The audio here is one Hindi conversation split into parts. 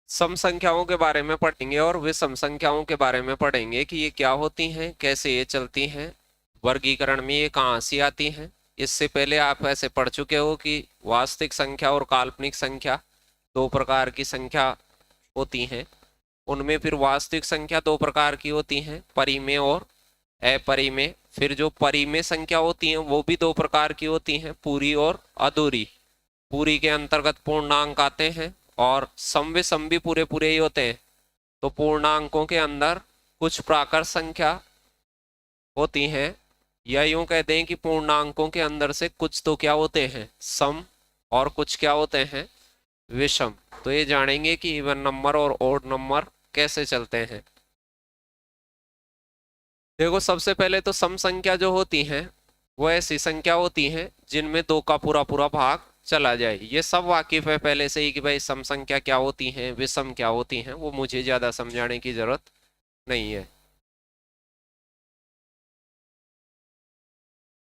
सम संख्याओं के बारे में पढ़ेंगे और विषम संख्याओं के बारे में पढ़ेंगे कि ये क्या होती हैं, कैसे ये चलती हैं, वर्गीकरण में ये कहाँ से आती हैं। इससे पहले आप ऐसे पढ़ चुके हो कि वास्तविक संख्या और काल्पनिक संख्या दो प्रकार की संख्या होती हैं। उनमें फिर वास्तविक संख्या दो प्रकार की होती हैं, परिमेय और अपरिमेय। फिर जो परिमेय संख्या होती हैं वो भी दो प्रकार की होती हैं, पूरी और अधूरी। पूरी के अंतर्गत पूर्णांक आते हैं और सम विषम भी पूरे पूरे ही होते हैं। तो पूर्णांकों के अंदर कुछ प्राकृत संख्या होती हैं, या यूं कहते हैं कि पूर्णांकों के अंदर से कुछ तो क्या होते हैं, सम, और कुछ क्या होते हैं, विषम। तो ये जानेंगे कि इवन नंबर और ओड नंबर कैसे चलते हैं। देखो, सबसे पहले तो सम संख्या जो होती हैं वो ऐसी संख्या होती हैं जिनमें दो का पूरा पूरा भाग चला जाए। ये सब वाकिफ है पहले से ही कि भाई सम संख्या क्या होती हैं, विषम क्या होती हैं, वो मुझे ज्यादा समझाने की जरूरत नहीं है।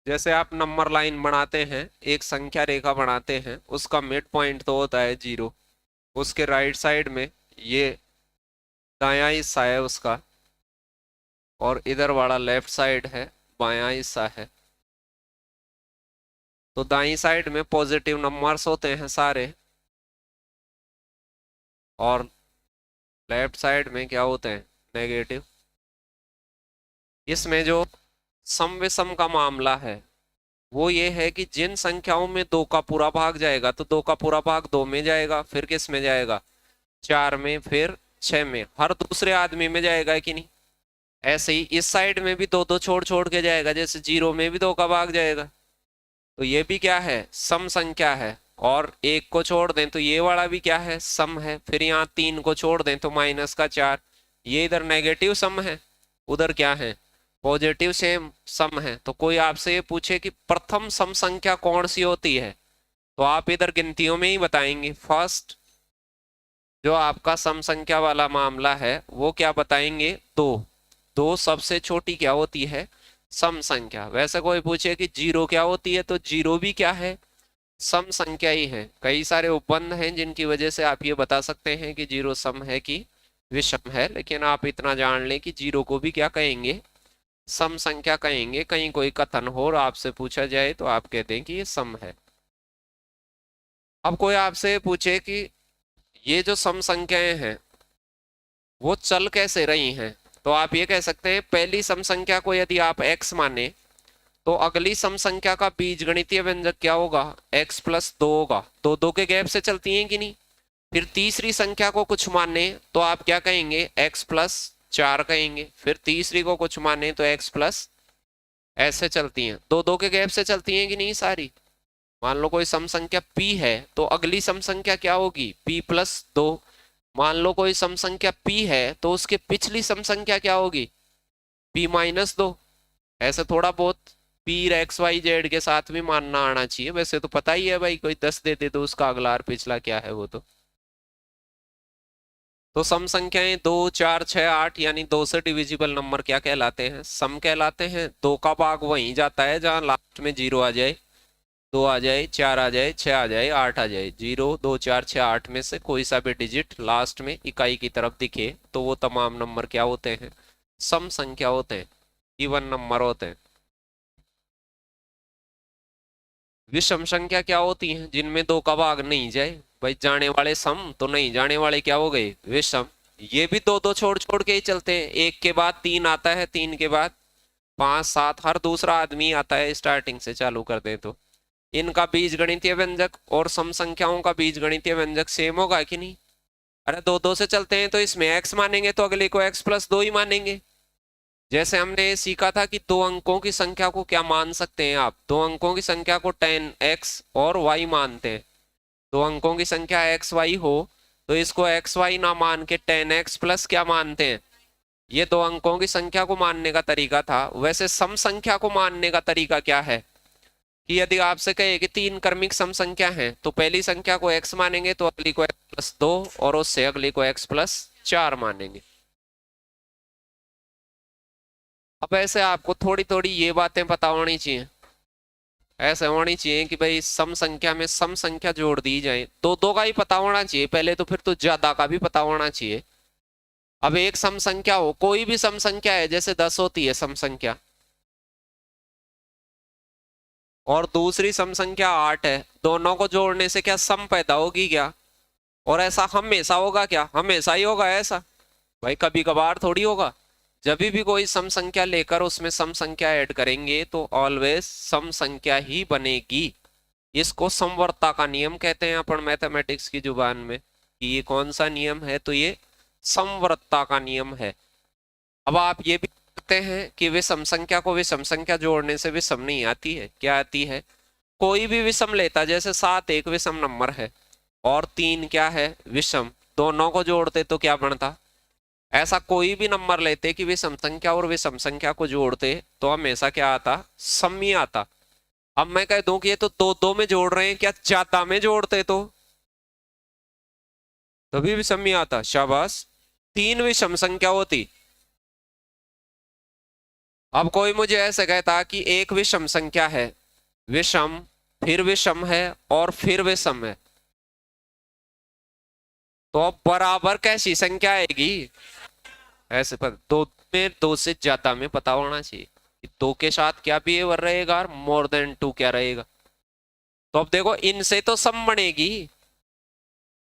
जैसे आप नंबर लाइन बनाते हैं, एक संख्या रेखा बनाते हैं, उसका मिड पॉइंट तो होता है 0। उसके राइट साइड में ये दायां हिस्सा है उसका, और इधर वाला लेफ्ट साइड है, बायां हिस्सा है। तो दाईं साइड में पॉजिटिव नंबर्स होते हैं सारे, और लेफ्ट साइड में क्या होते हैं, नेगेटिव। इसमें जो सम विषम का मामला है वो ये है कि जिन संख्याओं में दो का पूरा भाग जाएगा तो दो का पूरा भाग दो में जाएगा, फिर किस में जाएगा, चार में, फिर छह में, हर दूसरे आदमी में जाएगा कि नहीं। ऐसे ही इस साइड में भी दो दो छोड़ छोड़ के जाएगा, जैसे 0 में भी दो का भाग जाएगा। तो ये भी क्या है, सम संख्या है। और एक को छोड़ दें तो ये वाला भी क्या है, सम है। फिर यहाँ 3 को छोड़ दें तो -4, ये इधर नेगेटिव सम है, उधर क्या है, पॉजिटिव सेम सम है। तो कोई आपसे ये पूछे कि प्रथम सम संख्या कौन सी होती है, तो आप इधर गिनतियों में ही बताएंगे। फर्स्ट जो आपका सम संख्या वाला मामला है वो क्या बताएंगे, दो। दो सबसे छोटी क्या होती है, सम संख्या। वैसे कोई पूछे कि 0 क्या होती है, तो 0 भी क्या है, सम संख्या ही है। कई सारे उपबंध हैं जिनकी वजह से आप ये बता सकते हैं कि 0 सम है कि विषम है, लेकिन आप इतना जान लें कि 0 को भी क्या कहेंगे, सम संख्या कहेंगे। कहीं कोई कथन हो और आपसे पूछा जाए तो आप कहते हैं कि ये सम है। अब कोई आपसे पूछे कि ये जो सम संख्याएं हैं वो चल कैसे रही हैं, तो आप ये कह सकते हैं पहली सम संख्या को यदि आप x माने तो अगली सम संख्या का बीजगणितीय व्यंजक क्या होगा, x+2 होगा। दो दो के गैप से चलती हैं कि नहीं। फिर तीसरी संख्या को कुछ माने तो आप क्या कहेंगे, x+4 कहेंगे। फिर तीसरी को कुछ माने तो x+, ऐसे चलती हैं, दो दो के गैप से चलती हैं कि नहीं सारी। मान लो कोई सम संख्या p है तो अगली सम संख्या क्या होगी, p+2। मान लो कोई सम संख्या p है तो उसके पिछली सम संख्या क्या होगी, p-2। ऐसे थोड़ा बहुत p x y z के साथ भी मानना आना चाहिए। वैसे तो पता ही है भाई, कोई 10 दे दे तो उसका अगला और पिछला क्या है वो तो सम संख्याएं 2, 4, 6, 8 यानी 2 से डिविजिबल नंबर क्या कहलाते हैं, सम कहलाते हैं। दो का भाग वहीं जाता है जहां लास्ट में 0 आ जाए, 2 आ जाए, 4 आ जाए, 6 आ जाए, 8 आ जाए। 0, 2, 4, 6, 8 में से कोई सा भी डिजिट लास्ट में इकाई की तरफ दिखे तो वो तमाम नंबर क्या होते हैं, सम संख्या होते हैं, इवन नंबर होते हैं। विषम संख्या क्या होती हैं, जिनमें दो का भाग नहीं जाए। भाई जाने वाले सम तो नहीं, जाने वाले क्या हो गए, विषम। ये भी दो दो छोड़ छोड़ के ही चलते हैं, एक के बाद 3 आता है, 3 के बाद 5, 7, हर दूसरा आदमी आता है स्टार्टिंग से चालू कर दे तो। इनका बीजगणितीय व्यंजक और सम संख्याओं का बीजगणितीय व्यंजक सेम होगा कि नहीं। अरे दो दो से चलते हैं तो इसमें x मानेंगे तो अगले को x+2 ही मानेंगे। जैसे हमने सीखा था कि दो अंकों की संख्या को क्या मान सकते हैं आप, दो अंकों की संख्या को 10x और y मानते हैं। दो अंकों की संख्या xy हो तो इसको xy ना मान के 10x प्लस क्या मानते हैं, ये दो अंकों की संख्या को मानने का तरीका था। वैसे सम संख्या को मानने का तरीका क्या है कि यदि आपसे कहे कि 3 क्रमिक सम संख्या है तो पहली संख्या को x मानेंगे तो अगली को x+2 और उससे अगली को x+4 मानेंगे। अब ऐसे आपको थोड़ी थोड़ी ये बातें पता होनी चाहिए। ऐसे होनी चाहिए कि भाई सम संख्या में सम संख्या जोड़ दी जाए, दो दो का ही पता होना चाहिए पहले, तो फिर तो ज्यादा का भी पता होना चाहिए। अब एक सम संख्या हो, कोई भी सम संख्या है, जैसे 10 होती है सम संख्या, और दूसरी सम संख्या 8 है, दोनों को जोड़ने से क्या सम पैदा होगी क्या? और ऐसा हमेशा होगा क्या? हमेशा ही होगा ऐसा? भाई कभी कभार थोड़ी होगा। जब भी कोई सम संख्या लेकर उसमें सम संख्या ऐड करेंगे तो ऑलवेज सम संख्या ही बनेगी। इसको समवर्ता का नियम कहते हैं अपन मैथमेटिक्स की जुबान में, कि ये कौन सा नियम है? तो ये समवर्ता का नियम है। अब आप ये भी कहते हैं कि विषम संख्या को विषम संख्या जोड़ने से विषम नहीं आती है। क्या आती है? कोई भी विषम लेता, जैसे 7 एक विषम नंबर है और 3 क्या है? विषम, दोनों को जोड़ते तो क्या बनता? ऐसा कोई भी नंबर लेते कि विषम संख्या और विषम संख्या को जोड़ते तो हमेशा क्या आता? सम ही आता। अब मैं कह दूं कि ये तो दो दो में जोड़ रहे हैं, क्या ज्यादा में जोड़ते तो तभी विषम ही आता? शाबाश। 3 विषम संख्या होती। अब कोई मुझे ऐसे कहता कि एक विषम संख्या है, विषम, फिर विषम है और फिर विषम है, तो अब बराबर कैसी संख्या आएगी? ऐसे पर दो में दो से ज्यादा में पता होना चाहिए कि दो के साथ क्या बिहेवियर रहेगा और मोर देन 2 क्या रहेगा। तो अब देखो, इनसे तो सम बनेगी,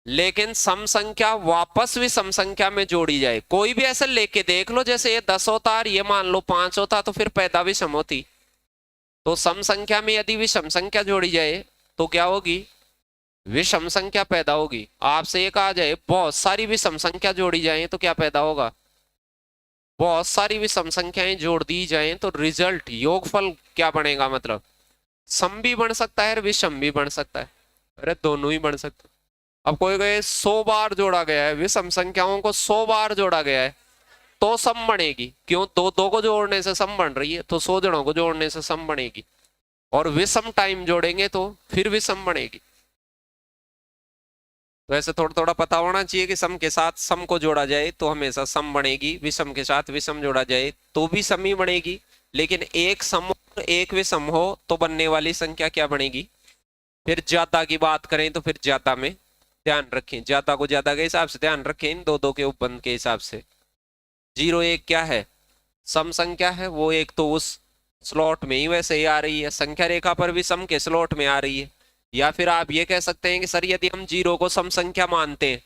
लेकिन सम संख्या वापस भी सम संख्या में जोड़ी जाए। कोई भी ऐसे लेके देख लो, जैसे ये 10 होता और ये मान लो 5 होता, तो फिर पैदा भी सम होती। तो सम संख्या में यदि विषम संख्या जोड़ी जाए तो क्या होगी? विषम संख्या पैदा होगी। आपसे ये कहा जाए बहुत सारी विषम संख्या जोड़ी जाए तो क्या पैदा होगा? बहुत सारी विषम संख्याएं जोड़ दी जाएं तो रिजल्ट, योगफल क्या बनेगा? मतलब सम भी बन सकता है और विषम भी बन सकता है। अरे दोनों ही बन सकते हैं। अब कोई कहे 100 बार जोड़ा गया है, विषम संख्याओं को 100 बार जोड़ा गया है तो सम बनेगी। क्यों? दो दो को जोड़ने से सम बन रही है, तो 100 जड़ों को जोड़ने से सम बनेगी। और विषम टाइम जोड़ेंगे तो फिर विषम बनेगी। तो ऐसे थोड़ा थोड़ा पता होना चाहिए कि सम के साथ सम को जोड़ा जाए तो हमेशा सम बनेगी, विषम के साथ विषम जोड़ा जाए तो भी सम ही बनेगी। लेकिन एक सम और एक विषम हो तो बनने वाली संख्या क्या बनेगी? फिर ज्यादा की बात करें तो फिर ज्यादा में ध्यान रखें, ज्यादा को ज्यादा के हिसाब से ध्यान रखें, इन दो दो के उपबंध के हिसाब से। 0 1 क्या है? सम संख्या है, वो एक तो उस स्लॉट में ही वैसे ही आ रही है, संख्या रेखा पर भी सम के स्लॉट में आ रही है। या फिर आप ये कह सकते हैं कि सर यदि हम 0 को सम संख्या मानते हैं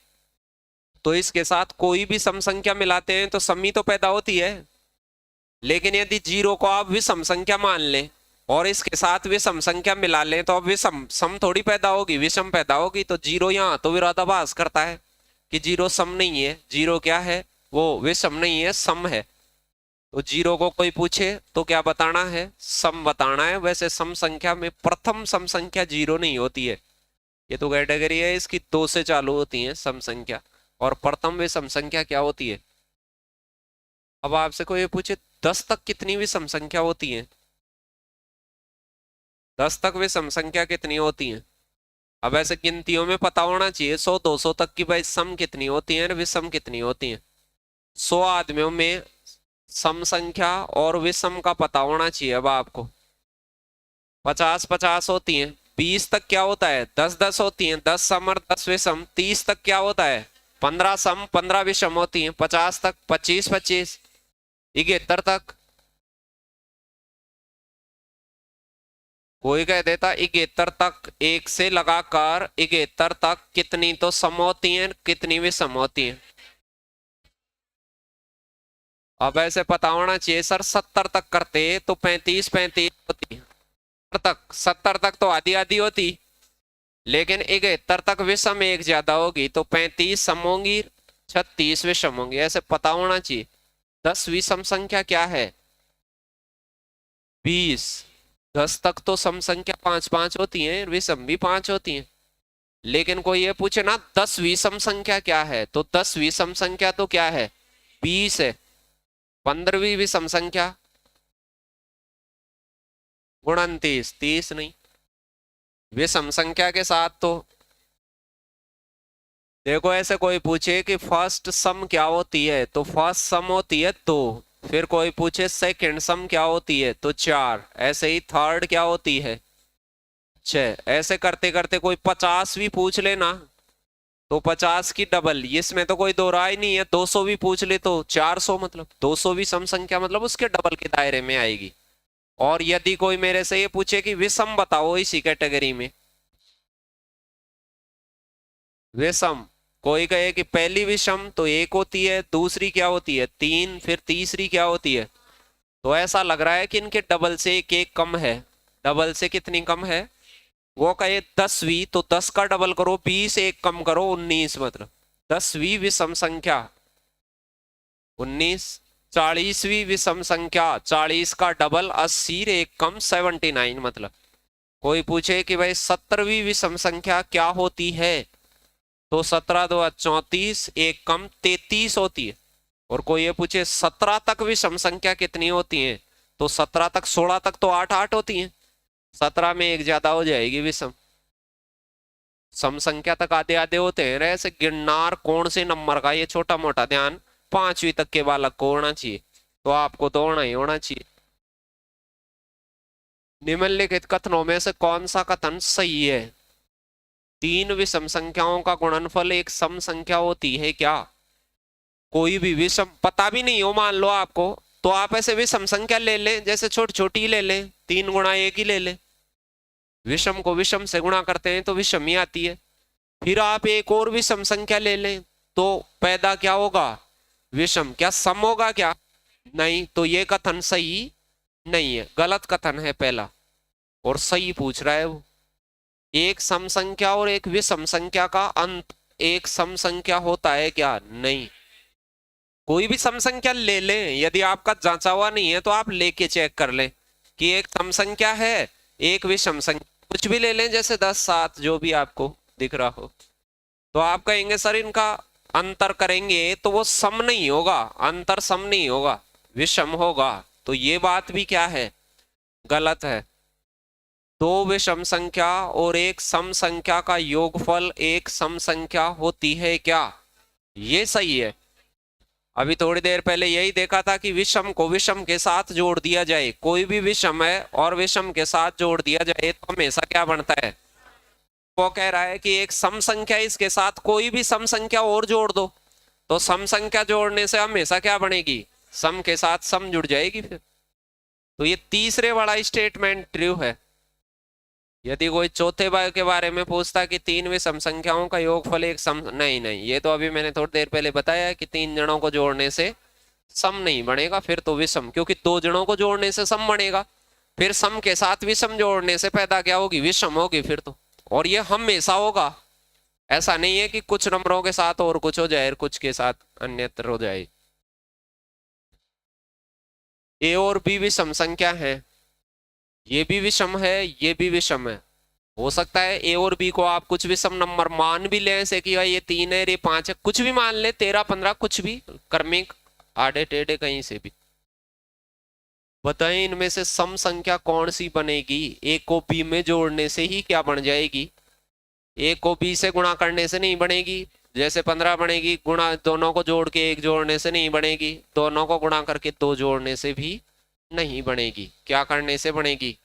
तो इसके साथ कोई भी सम संख्या मिलाते हैं तो सम ही तो पैदा होती है। लेकिन यदि 0 को आप विषम संख्या मान लें और इसके साथ विषम संख्या मिला लें तो अब विषम सम थोड़ी पैदा होगी, विषम पैदा होगी। तो 0 यहाँ तो विरोधाभास करता है कि 0 सम नहीं है। 0 क्या है? वो विषम नहीं है, सम है। तो 0 को कोई पूछे तो क्या बताना है? सम बताना है। वैसे सम संख्या में प्रथम सम संख्या 0 नहीं होती है, ये तो कैटेगरी है इसकी, 2 से चालू होती है सम संख्या। और प्रथम विषम संख्या क्या होती है? अब आपसे कोई पूछे 10 तक कितनी विषम संख्या होती है? 10 तक विषम संख्या कितनी होती है? अब ऐसे गिनतियों में पता होना चाहिए 100 200 तक की भाई सम कितनी होती है और विषम कितनी होती है। 100 आदमियों में सम संख्या और विषम का पता होना चाहिए। अब आपको 50 50 होती हैं, 20 तक क्या होता है? 10 10 होती हैं, 10 सम और 10 विषम। 30 तक क्या होता है? 15 सम 15 विषम होती हैं। 50 तक 25 25। 71 तक कोई कह देता 71 तक, एक से लगाकर 71 तक कितनी तो सम होती हैं, कितनी विषम होती हैं। अब ऐसे पता होना चाहिए सर 70 तक करते तो 35 35 होती, तक 70 तक तो आधी आधी होती, लेकिन 71 तक विषम एक ज्यादा होगी तो 35 सम होंगी, 36 विषम होंगी। ऐसे पता होना चाहिए। 10 विषम संख्या क्या है? 20। 10 तक तो सम संख्या 5 5 होती है, विषम भी 5 होती है। लेकिन कोई ये पूछे ना 10 विषम संख्या क्या है, तो 10 विषम संख्या तो क्या है? 20 है। 15वीं विषम संख्या 29, 30 नहीं। विषम संख्या के साथ तो देखो, ऐसे कोई पूछे कि फर्स्ट सम क्या होती है तो फर्स्ट सम होती है 2। फिर कोई पूछे सेकंड सम क्या होती है तो 4। ऐसे ही थर्ड क्या होती है 6। ऐसे करते करते कोई 50 भी पूछ लेना तो 50 की डबल, इसमें तो कोई दो राय नहीं है। 200 भी पूछ ले तो 400, मतलब 200 भी सम संख्या मतलब उसके डबल के दायरे में आएगी। और यदि कोई मेरे से ये पूछे कि विषम बताओ इसी कैटेगरी में, विषम, कोई कहे कि पहली विषम तो 1 होती है, दूसरी क्या होती है 3, फिर तीसरी क्या होती है, तो ऐसा लग रहा है कि इनके डबल से एक एक कम है। डबल से कितनी कम है, वो कहे 10वीं तो 10 का डबल करो, 20 एक कम करो 19, मतलब 10वीं विषम संख्या 19। 40वीं विषम संख्या 40 का डबल 80 एक कम 79, मतलब कोई पूछे कि भाई 70वीं विषम संख्या क्या होती है, तो 17 दो 34 एक कम 33 होती है। और कोई ये पूछे 17 तक विषम संख्या कितनी होती है, तो 17 तक 16 तक तो 8 8 होती है, 17 में एक ज्यादा हो जाएगी विषम। सम संख्या तक आधे आधे होते हैं। ऐसे गिरनार कौन से नंबर का, ये छोटा मोटा ध्यान 5वीं तक के बालक को होना चाहिए, तो आपको तो होना ही होना चाहिए। निम्नलिखित कथनों में से कौन सा कथन सही है। 3 विषम संख्याओं का गुणनफल एक सम संख्या होती है क्या। कोई भी विषम पता भी नहीं हो मान लो आपको, तो आप ऐसे विषम संख्या ले लें, जैसे छोटी छोटी ले लें, 3 गुणा 1 ही ले लें। विषम को विषम से गुणा करते हैं तो विषम ही आती है। फिर आप एक और विषम संख्या ले लें तो पैदा क्या होगा, विषम। क्या सम होगा क्या, नहीं। तो ये कथन सही नहीं है, गलत कथन है पहला। और सही पूछ रहा है वो, एक सम संख्या और एक विषम संख्या का अंत एक सम संख्या होता है क्या, नहीं। कोई भी सम संख्या ले लें, यदि आपका जांचा हुआ नहीं है तो आप लेके चेक कर लें कि एक सम संख्या है एक विषम संख्या, कुछ भी ले लें, जैसे 10 7 जो भी आपको दिख रहा हो, तो आप कहेंगे सर इनका अंतर करेंगे तो वो सम नहीं होगा, अंतर सम नहीं होगा, विषम होगा। तो ये बात भी क्या है, गलत है। दो विषम संख्या और एक सम संख्या का योगफल एक सम संख्या होती है क्या, ये सही है। अभी थोड़ी देर पहले यही देखा था कि विषम को विषम के साथ जोड़ दिया जाए, कोई भी विषम है और विषम के साथ जोड़ दिया जाए तो हमेशा क्या बनता है। वो कह रहा है कि एक सम संख्या इसके साथ कोई भी सम संख्या और जोड़ दो, तो सम संख्या जोड़ने से हमेशा क्या बनेगी, सम के साथ सम जुड़ जाएगी फिर। तो ये तीसरे वाला स्टेटमेंट ट्रू है। यदि कोई चौथे भाग के बारे में पूछता कि 3 विषम संख्याओं का योगफल एक सम, नहीं नहीं, ये तो अभी मैंने थोड़ी देर पहले बताया कि 3 जणों को जोड़ने से सम नहीं बनेगा, फिर तो विषम, क्योंकि 2 जणों को जोड़ने से सम बनेगा, फिर सम के साथ विषम जोड़ने से पैदा क्या होगी, विषम होगी फिर तो। और ये हमेशा होगा, ऐसा नहीं है कि कुछ नंबरों के साथ और कुछ हो जाए और कुछ के साथ अन्यत्र हो जाए। ए और बी विषम संख्या है, ये भी विषम है ये भी विषम है। हो सकता है ए और बी को आप कुछ विषम नंबर मान भी लें, ऐसे कि ये 3 है ये 5 है, कुछ भी मान ले, 13 15 कुछ भी क्रमिक आड़े टेढ़े कहीं से भी। बताएं इनमें से सम संख्या कौन सी बनेगी, ए को बी में जोड़ने से ही क्या बन जाएगी, ए को बी से गुणा करने से नहीं बनेगी। जैसे 15 बनेगी, गुणा दोनों को जोड़ के 1 जोड़ने से नहीं बनेगी, दोनों को गुणा करके 2 जोड़ने से भी नहीं बनेगी, क्या करने से बनेगी,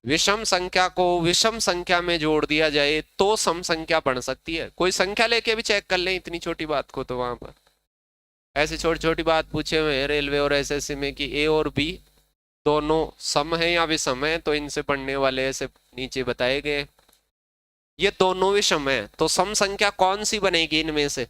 विषम संख्या को विषम संख्या में जोड़ दिया जाए तो सम संख्या बन सकती है। कोई संख्या लेके भी चेक कर लें इतनी छोटी बात को, तो वहां पर ऐसी छोटी छोटी बात पूछे हुए हैं रेलवे और एसएससी में कि ए और बी दोनों सम है या विषम है, तो इनसे पढ़ने वाले ऐसे नीचे बताए गए, ये दोनों विषम है, तो सम संख्या कौन सी बनेगी इनमें से।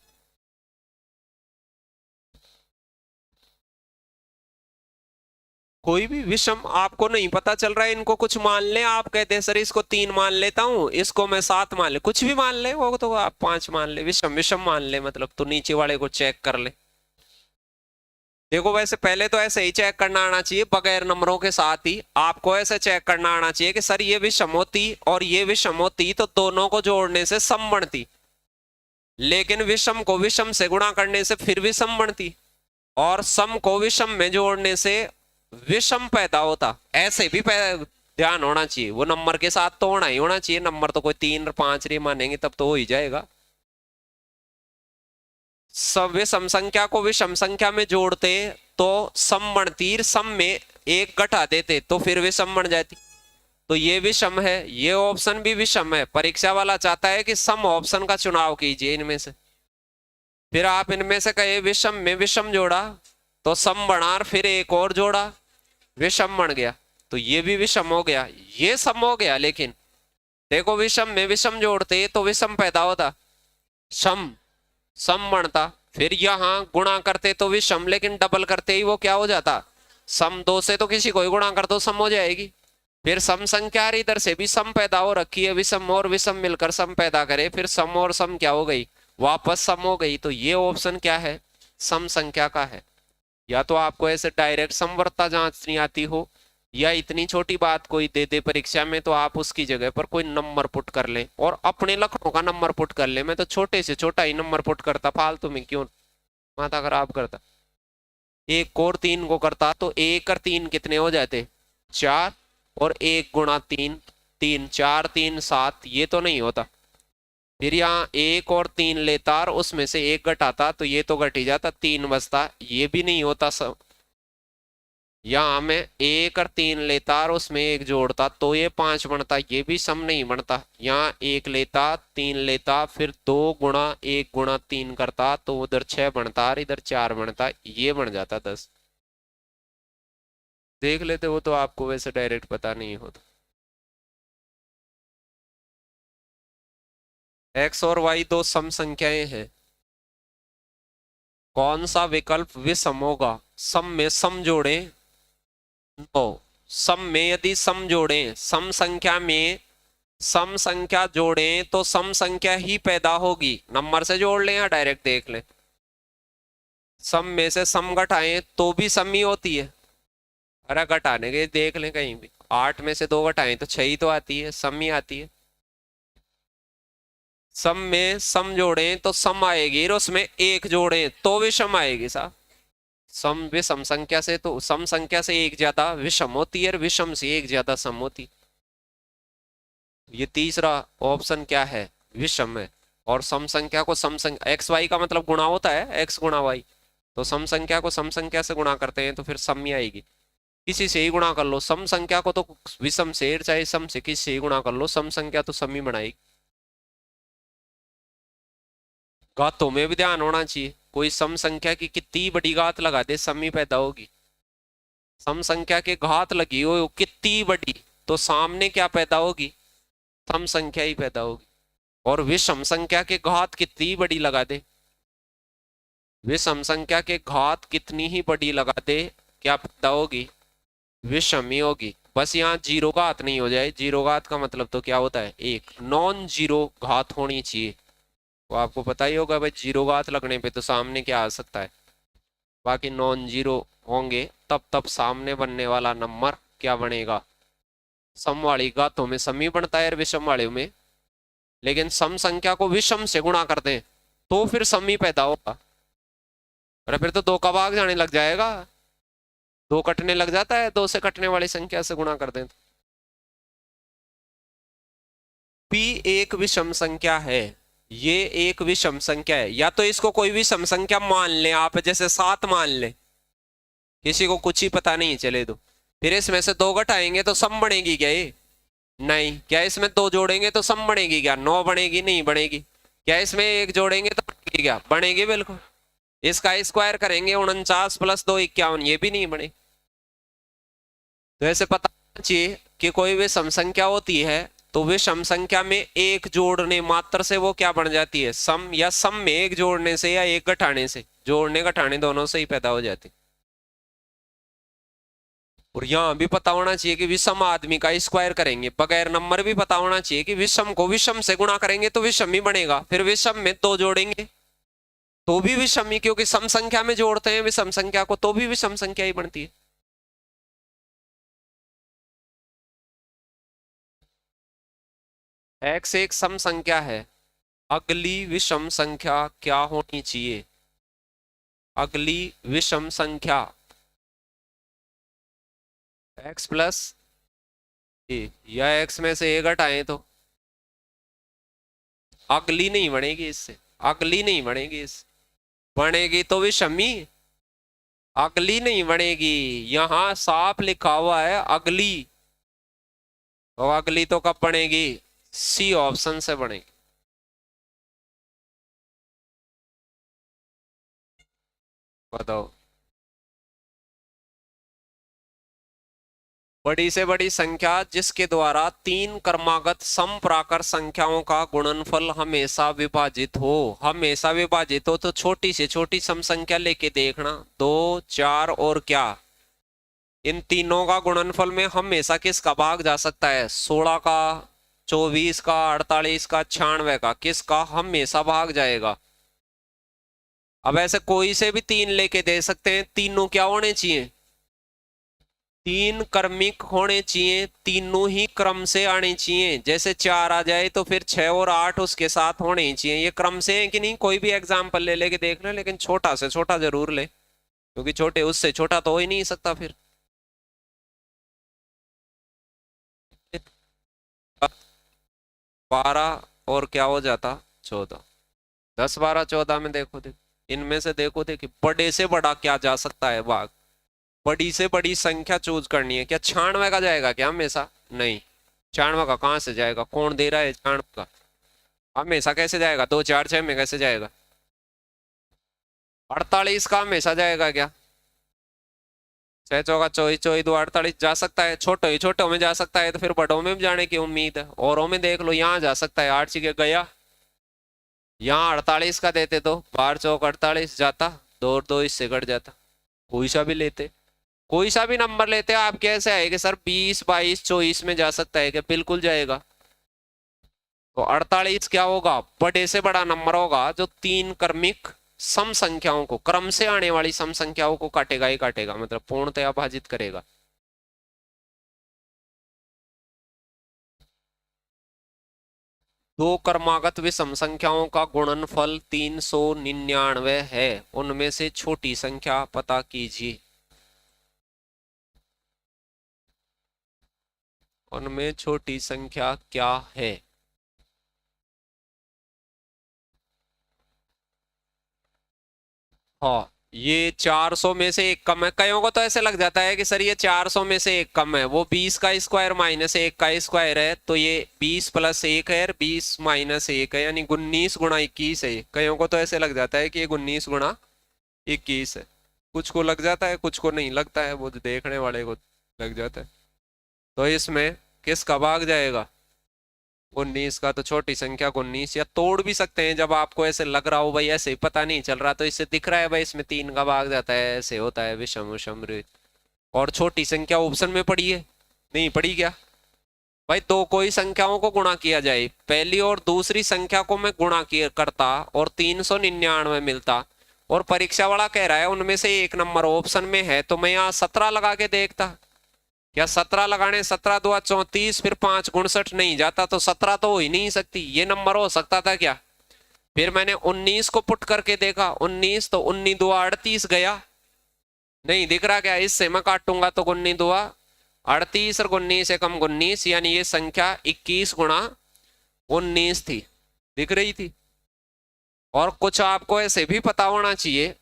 कोई भी विषम आपको नहीं पता चल रहा है, इनको कुछ मान ले, आप कहते हैं सर इसको 3 मान लेता हूं, इसको मैं 7 मान ले, कुछ भी मान ले, वो तो आप 5 मान ले, विषम विषम मान ले मतलब, तो नीचे वाले को चेक कर ले। देखो वैसे पहले तो ऐसे ही चेक करना आना चाहिए बगैर नंबरों के साथ ही, आपको ऐसे चेक करना आना चाहिए कि सर ये विषम होती और ये विषम होती तो दोनों को जोड़ने से सम बनती, लेकिन विषम को विषम से गुणा करने से फिर भी सम बनती, और सम को विषम में जोड़ने से विषम पैदा होता। ऐसे भी ध्यान होना चाहिए, वो नंबर के साथ तो होना ही होना चाहिए, नंबर तो कोई 3 और 5 नहीं मानेंगे तब तो हो ही जाएगा। सब विषम संख्या को विषम संख्या में जोड़ते तो सम बनती, सम में 1 घटा देते तो फिर विषम बन जाती। तो ये विषम है, ये ऑप्शन भी विषम है। परीक्षा वाला चाहता है कि सम ऑप्शन का चुनाव कीजिए इनमें से। फिर आप इनमें से कहे विषम में विषम जोड़ा तो सम बना, और फिर एक और जोड़ा विषम बन गया, तो ये भी विषम हो गया, ये सम हो गया। लेकिन देखो विषम में विषम जोड़ते तो विषम पैदा होता, सम सम बनता। फिर यहां गुणा करते तो विषम, लेकिन डबल करते ही वो क्या हो जाता, सम। दो से तो किसी को ही गुणा कर दो सम हो जाएगी। फिर सम संख्या इधर से भी सम पैदा हो रखी है, विषम और विषम मिलकर सम पैदा करे, फिर सम और सम क्या हो गई, वापस सम हो गई। तो ये ऑप्शन क्या है, सम संख्या का है। या तो आपको ऐसे डायरेक्ट समवर्तता जांचनी आती हो, या इतनी छोटी बात कोई दे दे परीक्षा में तो आप उसकी जगह पर कोई नंबर पुट कर लें और अपने लखनऊ का नंबर पुट कर लें। मैं तो छोटे से छोटा ही नंबर पुट करता, फालतू में क्यों माथा खराब करता। एक और तीन को करता तो एक और तीन कितने हो जाते, चार, और एक गुणा तीन, तीन, चार तीन सात, ये तो नहीं होता। फिर यहाँ एक और तीन लेता और उसमें से एक घटाता तो ये तो घट ही जाता, तीन बचता, ये भी नहीं होता सब। यहाँ मैं एक और तीन लेता और उसमें एक जोड़ता तो ये पांच बनता, ये भी सम नहीं बनता। यहाँ एक लेता तीन लेता फिर दो गुणा एक गुणा तीन करता तो उधर छह बनता और इधर चार बनता, ये बन जाता 10। देख लेते वो तो आपको वैसे डायरेक्ट पता नहीं होता। एक्स और वाई दो सम संख्याएं हैं, कौन सा विकल्प विषम होगा। सम में सम जोड़े, नो, सम में यदि सम जोड़ें, सम संख्या में सम संख्या जोड़ें तो सम संख्या ही पैदा होगी। नंबर से जोड़ लें या डायरेक्ट देख लें। सम में से सम घटाएं तो भी सम ही होती है। अरे घटाने के देख लें कहीं भी, 8 में से 2 घटाएं तो 6 ही तो आती है, सम ही आती है। सम में सम जोड़ें तो सम आएगी, और उसमें एक जोड़ें तो विषम आएगी साहब। सम विषम संख्या से तो सम संख्या से एक ज्यादा विषम होती है और विषम से एक ज्यादा सम होती। ये तीसरा ऑप्शन क्या है, विषम है। और सम संख्या को सम संख्या, एक्स वाई का मतलब गुणा होता है, एक्स गुणा वाई, तो सम संख्या को सम संख्या से गुणा करते हैं तो फिर सम ही आएगी। किसी से ही गुणा कर लो सम संख्या को, तो विषम से चाहे सम से किसी से ही गुणा कर लो, सम संख्या तो सम ही बनाएगी। घातों में भी ध्यान होना चाहिए, कोई सम संख्या की कितनी बड़ी घात लगा दे सम ही पैदा होगी। सम संख्या के घात लगी हो कितनी बड़ी तो सामने क्या पैदा होगी, सम संख्या ही पैदा होगी। और विषम संख्या के घात कितनी बड़ी लगा दे, विषम संख्या के घात कितनी ही बड़ी लगा दे, क्या पैदा होगी, विषम ही होगी। बस यहाँ जीरो घात नहीं हो जाए, जीरो घात का मतलब तो क्या होता है, एक नॉन जीरो घात होनी चाहिए। वो आपको पता ही होगा भाई, जीरो घात लगने पे तो सामने क्या आ सकता है, बाकी नॉन जीरो होंगे तब तब सामने बनने वाला नंबर क्या बनेगा, सम वाली घातों में सम ही बनता है और विषम वाले में। लेकिन सम संख्या को विषम से गुणा कर दें तो फिर सम ही पैदा होगा। अरे फिर तो दो का भाग जाने लग जाएगा, दो कटने लग जाता है, दो से कटने वाली संख्या से गुणा कर दें। पी एक विषम संख्या है, ये एक विषम संख्या है। या तो इसको कोई विषम संख्या मान लें आप, जैसे 7 मान लें, किसी को कुछ ही पता नहीं चले तो फिर इसमें से 2 घटाएंगे तो सम बनेगी क्या ये, नहीं। क्या इसमें 2 जोड़ेंगे तो सम बनेगी क्या, 9 बनेगी, नहीं बनेगी। क्या इसमें 1 जोड़ेंगे तो बनेगी क्या, बनेगी बिल्कुल। इसका स्क्वायर करेंगे 49 + 2 51, ये भी नहीं बने। तो ऐसे पता चाहिए कि कोई भी सम संख्या होती है तो वे सम संख्या में एक जोड़ने मात्र से वो क्या बन जाती है, सम, या सम में एक जोड़ने से या एक घटाने से, जोड़ने घटाने दोनों से ही पैदा हो जाती। और यहां भी पता होना चाहिए कि विषम आदमी का स्क्वायर करेंगे, बगैर नंबर भी पता होना चाहिए कि विषम को विषम से गुणा करेंगे तो विषम ही बनेगा। फिर विषम में 2 जोड़ेंगे तो भी विषम ही, क्योंकि सम संख्या में जोड़ते हैं विषम संख्या को तो भी विषम संख्या ही बनती है। एक्स एक सम संख्या है, अगली विषम संख्या क्या होनी चाहिए, अगली विषम संख्या x प्लस ए, या x में से ए घटाएं तो अगली नहीं बनेगी, इससे अगली नहीं बनेगी, इससे बनेगी तो विषमी, अगली नहीं बनेगी। यहां साफ लिखा हुआ है अगली, तो अगली तो कब बनेगी? सी ऑप्शन से बनेगी। बताओ। बड़ी से बड़ी संख्या जिसके द्वारा तीन क्रमागत समप्राकर संख्याओं का गुणनफल हमेशा विभाजित हो। हमेशा विभाजित हो तो छोटी से छोटी सम संख्या लेके देखना, 2, 4 और क्या, इन तीनों का गुणनफल में हमेशा किसका भाग जा सकता है? 16 का, 24 का, 48 का, 96 का, किसका हमेशा भाग जाएगा? अब ऐसे कोई से भी तीन लेके दे सकते हैं, तीनों क्या होने चाहिए? तीन क्रमिक होने चाहिए, तीनों ही क्रम से आने चाहिए। जैसे 4 आ जाए तो फिर 6 और 8 उसके साथ होने ही चाहिए। ये क्रम से है कि नहीं? कोई भी एग्जाम्पल ले लेके देख ले, लेकिन छोटा से छोटा जरूर ले, क्योंकि छोटे उससे छोटा तो हो ही नहीं सकता फिर। 12 और क्या हो जाता? 14। 10, 12, 14 में देखो देख, इनमें से देखो देख, बड़े से बड़ा क्या जा सकता है भाग? बड़ी से बड़ी संख्या चूज करनी है। क्या 96 का जाएगा क्या हमेशा? नहीं। 96 का कहाँ से जाएगा? कौन दे रहा है 96 का? हमेशा कैसे जाएगा? 2, 4, 6 में कैसे जाएगा? 48 का हमेशा जाएगा क्या? 6 चौका 24, 24 दो 48 जा सकता है। छोटे ही छोटों में जा सकता है, तो फिर बड़ों में भी जाने की उम्मीद है। औरों में देख लो, यहाँ जा सकता है। 8 जगह गया, यहाँ 48 का देते तो 12 चौक 48 जाता, 2 और 2 इससे कट जाता। कोई सा भी लेते, कोई सा भी नंबर लेते, आप कैसे आएगा सर 20, 22, 24 में जा सकता है क्या? बिल्कुल जाएगा। तो 48 क्या होगा? बड़े से बड़ा नंबर होगा जो तीन क्रमिक सम संख्याओं को, क्रम से आने वाली सम संख्याओं को काटेगा ही काटेगा, मतलब पूर्णतया भाजित करेगा। दो क्रमागत विषम संख्याओं का गुणनफल 399 है, उनमें से छोटी संख्या पता कीजिए। उनमें छोटी संख्या क्या है? हाँ, ये 400 में से एक कम है। कईयों को तो ऐसे लग जाता है कि सर ये 400 में से एक कम है, वो 20 का स्क्वायर माइनस 1 का स्क्वायर है, तो ये 20 प्लस 1 है, 20 माइनस 1 है, यानी 19 गुणा 21 है। कईयों को तो ऐसे लग जाता है कि ये 19 गुणा 21 है। कुछ को लग जाता है, कुछ को नहीं लगता है, वो देखने वाले को लग जाता है। तो इसमें किसका भाग जाएगा? 19 का। तो छोटी संख्या को 19, या तोड़ भी सकते हैं जब आपको ऐसे लग रहा हो भाई ऐसे ही पता नहीं चल रहा, तो इससे दिख रहा है भाई इसमें 3 का भाग जाता है, ऐसे होता है विषम विषम ऋत। और छोटी संख्या ऑप्शन में पड़ी है, नहीं पड़ी क्या? भाई दो कोई संख्याओं को गुणा किया जाए, पहली और दूसरी संख्या को मैं गुणा किया करता और 399 मिलता, और परीक्षा वाला कह रहा है उनमें से एक नंबर ऑप्शन में है, तो मैं यहाँ 17 लगा के देखता। क्या 17 लगाने, 17 2 34, फिर 5 59 नहीं जाता, तो 17 तो हो ही नहीं सकती, ये नंबर हो सकता था क्या? फिर मैंने 19 को पुट करके देखा, 19, तो 19 2 38 गया, नहीं दिख रहा क्या? इससे मैं काटूंगा तो 19 2 38 और 19 से कम 19, यानी ये संख्या 21 गुणा 19 थी, दिख रही थी। और कुछ आपको ऐसे भी पता होना चाहिए,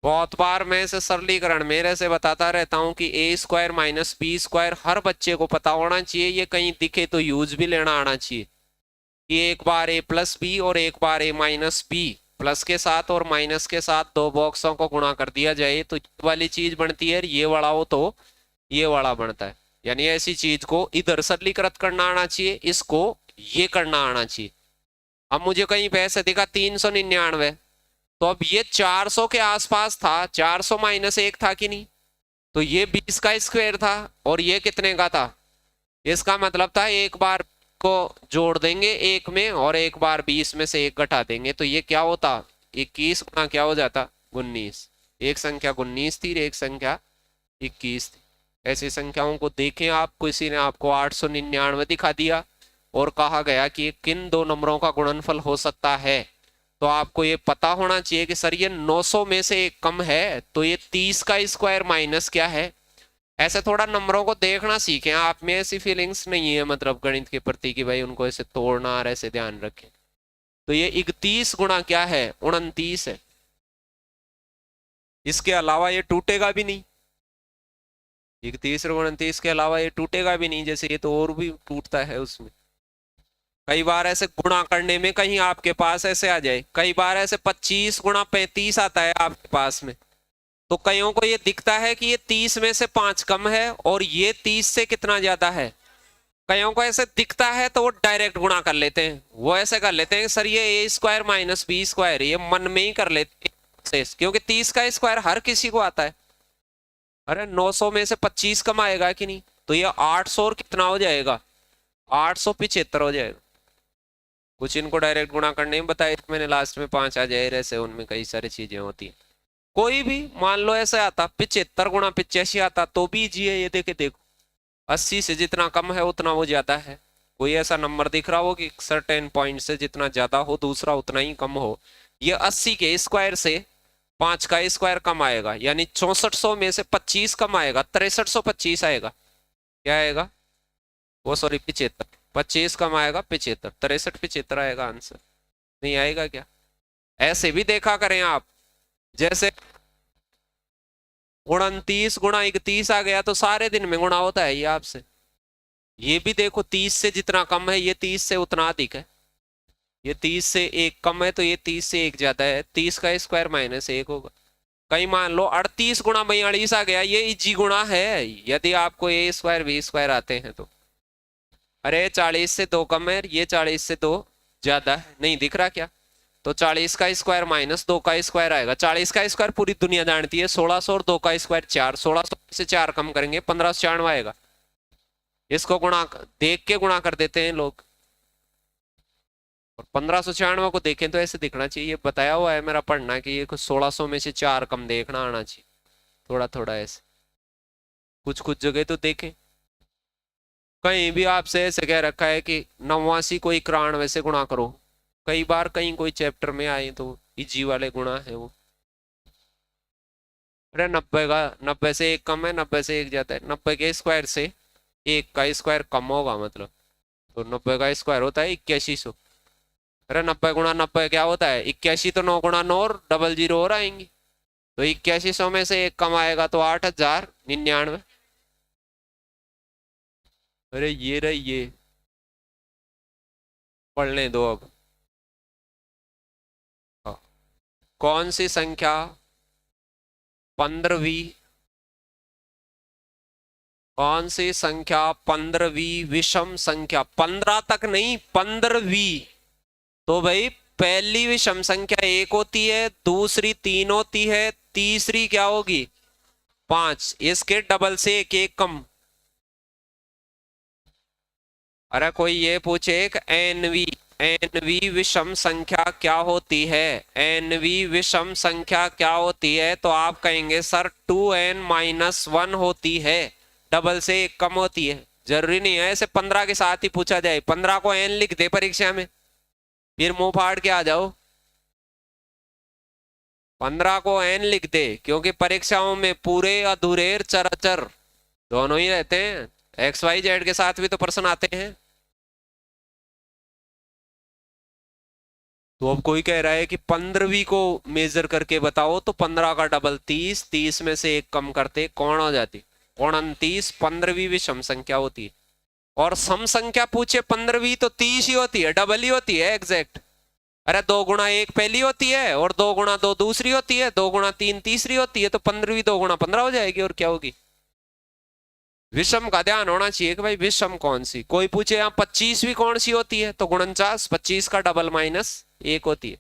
बहुत बार मैं इसे सरलीकरण मेरे से बताता रहता हूं कि ए स्क्वायर माइनस बी स्क्वायर हर बच्चे को पता होना चाहिए। ये कहीं दिखे तो यूज भी लेना आना चाहिए कि एक बार ए प्लस बी और एक बार ए माइनस बी, प्लस के साथ और माइनस के साथ दो बॉक्सों को गुणा कर दिया जाए तो ये वाली चीज बनती है, ये वाला हो तो ये वाला बनता है। यानी ऐसी चीज को इधर सरलीकृत करना आना चाहिए, इसको ये करना आना चाहिए। अब मुझे कहीं पे ऐसे दिखा 399, तो अब ये 400 के आसपास था, 400 माइनस 1 था कि नहीं? तो ये 20 का स्क्वायर था, और ये कितने का था? इसका मतलब था एक बार को जोड़ देंगे एक में और एक बार 20 में से एक घटा देंगे, तो ये क्या होता? 21 गुना क्या हो जाता? 19। एक संख्या 19 थी, एक संख्या 21 थी। ऐसी संख्याओं को देखें आप, किसी ने आपको 899 दिखा दिया और कहा गया कि किन दो नंबरों का गुणनफल हो सकता है, तो आपको ये पता होना चाहिए कि सर ये 900 में से एक कम है, तो ये 30 का स्क्वायर माइनस क्या है। ऐसे थोड़ा नंबरों को देखना सीखें, आप में ऐसी फीलिंग्स नहीं है मतलब गणित के प्रति कि भाई उनको ऐसे तोड़ना और ऐसे ध्यान रखें। तो ये 31 गुणा क्या है? 29 है। इसके अलावा ये टूटेगा भी नहीं। 31 और 29 के अलावा ये टूटेगा भी नहीं, जैसे ये तो और भी टूटता है उसमें। कई बार ऐसे गुणा करने में कहीं आपके पास ऐसे आ जाए, कई बार ऐसे 25 गुणा 35 आता है आपके पास में, तो कईयों को ये दिखता है कि ये 30 में से 5 कम है और ये 30 से कितना ज्यादा है। कईयों को ऐसे दिखता है तो वो डायरेक्ट गुणा कर लेते हैं, वो ऐसे कर लेते हैं सर ये ए स्क्वायर माइनस बी स्क्वायर, ये मन में ही कर लेते हैं क्योंकि 30 का स्क्वायर हर किसी को आता है। अरे 900 में से 25 कम आएगा कि नहीं, तो ये 800 और कितना हो जाएगा, 875 हो जाएगा। कुछ इनको डायरेक्ट गुणा करने में बताया मैंने, लास्ट में 5 आ जाए ऐसे, उनमें कई सारी चीजें होती है। कोई भी मान लो ऐसे आता 75 गुणा 85 आता तो भी जी है, ये देखे देखो 80 से जितना कम है उतना वो ज्यादा है। कोई ऐसा नंबर दिख रहा हो कि सर्टेन पॉइंट से जितना ज्यादा हो दूसरा उतना ही कम हो। ये 80 के स्क्वायर से 5 का स्क्वायर कम आएगा, यानी 6400 में से 25 कम आएगा, 6325 आएगा। क्या आएगा वो, सॉरी 75, 25 कम आएगा 75, 63 75 आएगा आंसर, नहीं आएगा क्या। ऐसे भी देखा करें आप, जैसे 29 गुणा 31 आ गया तो सारे दिन में गुणा होता है ये आपसे। ये भी देखो 30 से जितना कम है ये 30 से उतना अधिक है, ये 30 से 1 कम है तो ये 30 से 1 ज्यादा है, 30 का स्क्वायर माइनस 1 होगा। कहीं मान लो 38 गुणा 42 आ गया, ये इजी गुणा है यदि आपको ए स्क्वायर बी स्क्वायर आते हैं तो। अरे 40 से 2 कम है, ये 40 से 2 ज्यादा है, नहीं दिख रहा क्या, तो 40 का स्क्वायर माइनस 2 का स्क्वायर आएगा। 40 का स्क्वायर पूरी दुनिया जानती है 1600 और 2 का स्क्वायर 4, 1600 से 4 कम करेंगे 1596 आएगा। इसको गुणा देख के गुणा कर देते हैं लोग, और 1596 को देखें तो ऐसे दिखना चाहिए, बताया हुआ है मेरा पढ़ना कि ये कुछ 1600 में से 4 कम देखना आना चाहिए, थोड़ा थोड़ा ऐसे कुछ कुछ जगह तो देखें। कहीं भी आपसे ऐसे कह रखा है कि 89 को 91 से गुणा करो, कई बार कहीं कोई चैप्टर में आए तो इजी वाले गुणा है वो। अरे 90 का 90 से 1 कम है, 90 से 1 जाता है, 90 के स्क्वायर से 1 का स्क्वायर कम होगा मतलब, तो 90 का स्क्वायर होता है 8100। अरे 90 गुणा 90 क्या होता है 81, तो 9 गुणा 9 और डबल जीरो और आएंगे, तो 8100 में से 1 कम आएगा तो 8099। अरे ये रही ये, पढ़ने दो अब। हाँ। कौन सी संख्या 15वीं, कौन सी संख्या 15वीं विषम संख्या, 15 तक नहीं 15वीं, तो भाई पहली विषम संख्या 1 होती है, दूसरी 3 होती है, तीसरी क्या होगी 5, इसके डबल से एक एक कम। अरे कोई ये पूछे एक एनवी, एनवी विषम संख्या क्या होती है, एनवी विषम संख्या क्या होती है, तो आप कहेंगे सर 2n-1 होती है, डबल से एक कम होती है। जरूरी नहीं है ऐसे 15 के साथ ही पूछा जाए, 15 को n लिख दे परीक्षा में फिर मुंह फाड़ के आ जाओ, 15 को n लिख दे, क्योंकि परीक्षाओं में पूरे अधूरे चराचर दोनों ही रहते हैं, एक्स वाई जेड के साथ भी तो प्रश्न आते हैं। तो अब कोई कह रहा है कि 15वीं को मेजर करके बताओ, तो 15 का डबल 30, 30 में से 1 कम करते कौन हो जाती, 29 15वीं विषम संख्या होती है। और सम संख्या पूछे 15वीं तो 30 ही होती है, डबल ही होती है एग्जैक्ट। अरे 2 गुणा 1 पहली होती है और 2 गुणा 2 दूसरी होती है, 2 गुणा 3 तीसरी होती है, तो 15वीं 2 गुणा 15 हो जाएगी, और क्या होगी। विषम का ध्यान होना चाहिए कि भाई विषम कौन सी। कोई पूछे यहाँ 25वीं कौन सी होती है, तो 49, 25 का डबल माइनस 1 होती है।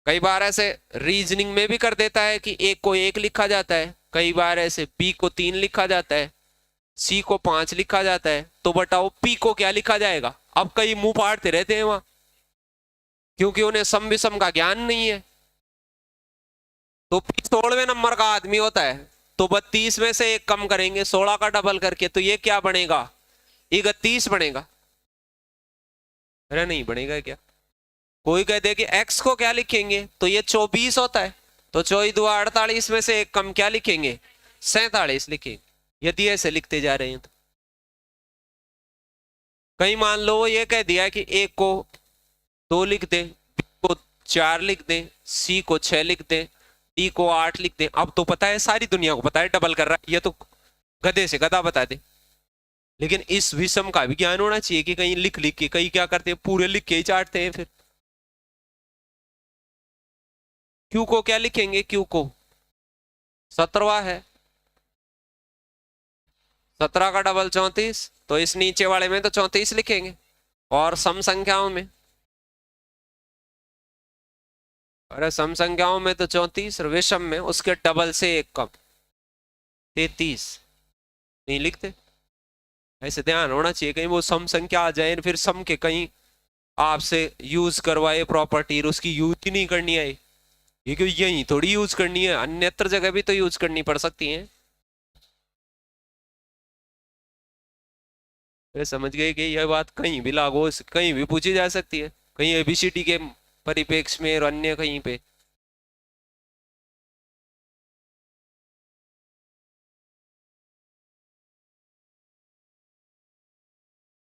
कई बार ऐसे रीजनिंग में भी कर देता है कि 1 को 1 लिखा जाता है, कई बार ऐसे बी को 3 लिखा जाता है, सी को 5 लिखा जाता है, तो बताओ पी को क्या लिखा जाएगा। अब कई मुंह फाड़ते रहते हैं वहां, क्योंकि उन्हें सम विषम का ज्ञान नहीं है। तो 16वें नंबर का आदमी होता है तो 32 में से 1 कम करेंगे 16 का डबल करके, तो ये क्या बनेगा 31 बनेगा। अरे नहीं बनेगा क्या। कोई कहते कि x को क्या लिखेंगे, तो ये 24 होता है, तो 24 2 48 में से 1 कम क्या लिखेंगे 47 लिखेंगे, यदि ऐसे लिखते जा रहे हैं तो। कहीं मान लो ये कह दिया कि a को 2 लिख दे, b को 4 लिख दे, c को 6 लिख दे, d को 8 लिख दे। अब तो पता है सारी दुनिया को पता है डबल कर रहा है, ये तो गधे से गधा बता दे। लेकिन इस विषम का भी ज्ञान होना चाहिए कि कहीं लिख लिख के, कहीं क्या करते हैं पूरे लिख के ही चाटते हैं फिर। क्यू को क्या लिखेंगे, क्यू को 17वां है, 17 का डबल 34, तो इस नीचे वाले में तो 34 लिखेंगे। और सम संख्याओं में, अरे सम संख्याओं में तो 34, विषम में उसके डबल से एक कम 33 नहीं लिखते। ऐसे ध्यान होना चाहिए, कहीं वो सम संख्या आ जाए फिर सम के कहीं आपसे यूज करवाए प्रॉपर्टी और उसकी यूज ही नहीं करनी है। ये क्यों, यही थोड़ी यूज करनी है, अन्यत्र जगह भी तो यूज करनी पड़ सकती है। ये समझ गए कि यह बात कहीं भी लागू, कहीं भी पूछी जा सकती है, कहीं एबीसीडी के परिप्रेक्ष्य में और अन्य कहीं पे।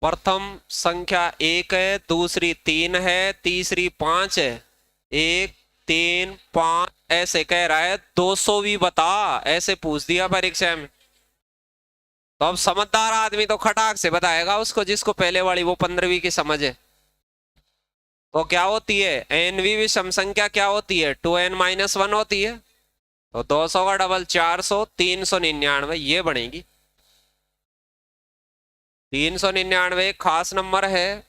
प्रथम संख्या 1 है, दूसरी 3 है, तीसरी 5 है। 1 3 5 ऐसे कह रहा है, 200 भी बता, ऐसे पूछ दिया परीक्षा में। तो अब समझदार आदमी तो खटाक से बताएगा उसको, जिसको पहले वाली वो 15वीं की समझ है। तो क्या होती है एनवी विषम संख्या, क्या होती है 2n-1 होती है। तो 200 का डबल 400, 399 ये बनेगी। 399 खास नंबर है,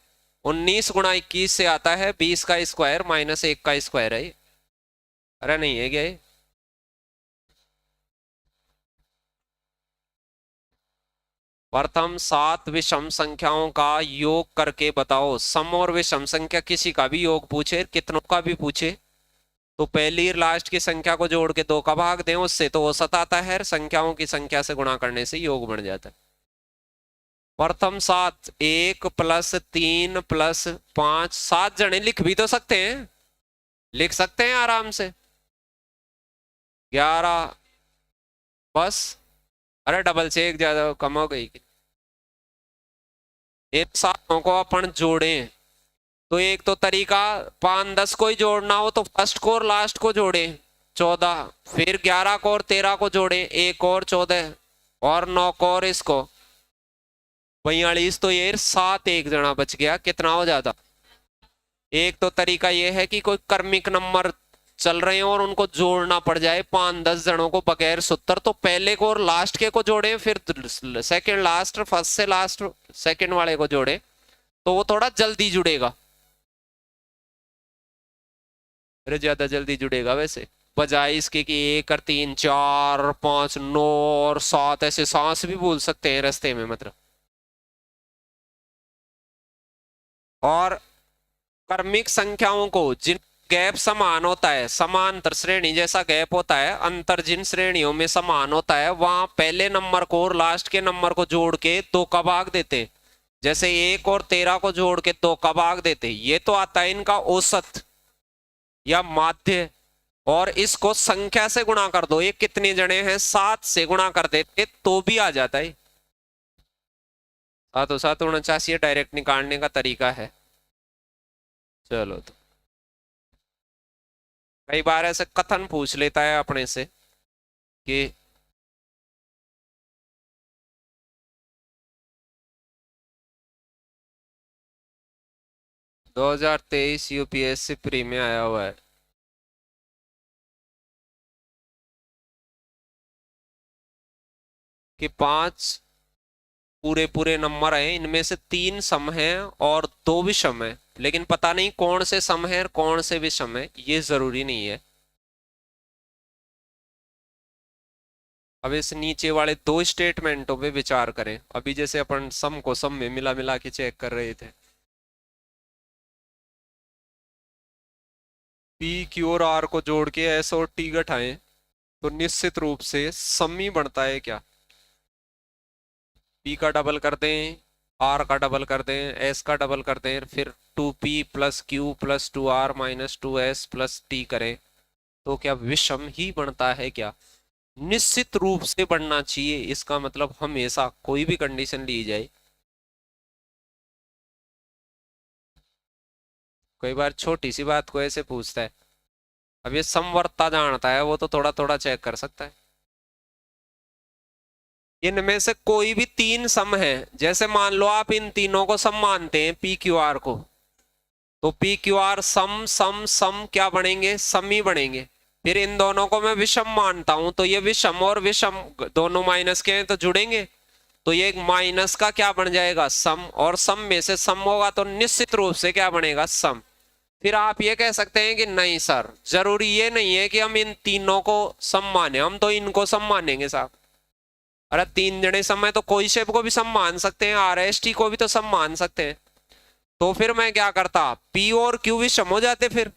19 गुणा 21 से आता है 20 का स्क्वायर माइनस 1 का स्क्वायर है। अरे नहीं है क्या ये? प्रथम 7 विषम संख्याओं का योग करके बताओ। सम और विषम संख्या किसी का भी योग पूछे, कितनों का भी पूछे, तो पहली लास्ट की संख्या को जोड़ के 2 का भाग दें, उससे तो औसत आता है, संख्याओं की संख्या से गुणा करने से योग बन जाता है। प्रथम 7, 1 + 3 + 5, 7 जने लिख भी तो सकते हैं, लिख सकते हैं आराम से। 11 बस, अरे डबल से एक ज्यादा कम हो गई। एक सातों को अपन जोड़ें तो एक तो तरीका 5 10 को ही जोड़ना हो तो फर्स्ट को और लास्ट को जोड़ें 14, फिर 11 को और 13 को जोड़ें, एक और 14, और 9 को और इसको 42, तो ये 7 एक जना बच गया, कितना हो जाता। एक तो तरीका ये है कि कोई क्रमिक नंबर चल रहे हैं और उनको जोड़ना पड़ जाए 5 10 जनों को बगैर सूत्र, तो पहले को और लास्ट के को जोड़े, फिर सेकंड लास्ट, फर्स्ट से लास्ट सेकंड वाले को जोड़े, तो वो थोड़ा जल्दी जुड़ेगा। अरे ज्यादा जल्दी जुड़ेगा वैसे, बजाय इसके कि 1 और 3 4 5 9 और 7 ऐसे सांस भी बोल सकते हैं रास्ते में मतलब। और क्रमिक संख्याओं को जिन गैप समान होता है, समांतर श्रेणी जैसा गैप होता है, अंतर जिन श्रेणियों में समान होता है, वहां पहले नंबर को और लास्ट के नंबर को जोड़ के 2 का भाग देते, जैसे 1 और 13 को जोड़ के 2 का भाग देते, ये तो आता है इनका औसत या माध्य। और इसको संख्या से गुणा कर दो, ये कितने जने हैं 7 से गुणा कर देते तो भी आ जाता है। 7 7 49 डायरेक्ट निकालने का तरीका है। चलो तो कई बार ऐसे कथन पूछ लेता है अपने से कि 2023 यूपीएससी प्री में आया हुआ है कि 5 पूरे पूरे नंबर हैं, इनमें से 3 सम हैं और 2 विषम है, लेकिन पता नहीं कौन से सम है और कौन से विषम है, ये जरूरी नहीं है। अब इस नीचे वाले 2 स्टेटमेंटों पे विचार करें, अभी जैसे अपन सम को सम में मिला मिला के चेक कर रहे थे, पी क्यू और आर को जोड़ के एस और टी घटाएं तो निश्चित रूप से सम ही बढ़ता है क्या। पी का डबल कर दें, आर का डबल कर दें, एस का डबल कर दें, फिर 2p + q + 2r - 2s + t करें तो क्या विषम ही बढ़ता है क्या। निश्चित रूप से बढ़ना चाहिए, इसका मतलब हमेशा कोई भी कंडीशन ली जाए। कई बार छोटी सी बात को ऐसे पूछता है, अब ये समवर्तता जानता है वो तो थोड़ा थोड़ा चेक कर सकता है। इनमें से कोई भी तीन सम है, जैसे मान लो आप इन तीनों को सम मानते हैं पी क्यू आर को, तो पी क्यू आर सम सम सम क्या बनेंगे, सम ही बनेंगे। फिर इन दोनों को मैं विषम मानता हूं, तो ये विषम और विषम दोनों माइनस के हैं तो जुड़ेंगे, तो ये एक माइनस का क्या बन जाएगा, सम, और सम में से सम होगा तो निश्चित रूप से क्या बनेगा, सम। फिर आप ये कह सकते हैं कि नहीं सर, जरूरी ये नहीं है कि हम इन तीनों को सम माने, हम तो इनको सम मानेंगे साहब। अरे तीन जने सम है तो कोई शेप को भी सम मान सकते हैं, आर एस टी को भी तो सम मान सकते हैं। तो फिर मैं क्या करता, पी और क्यू विषम हो जाते, फिर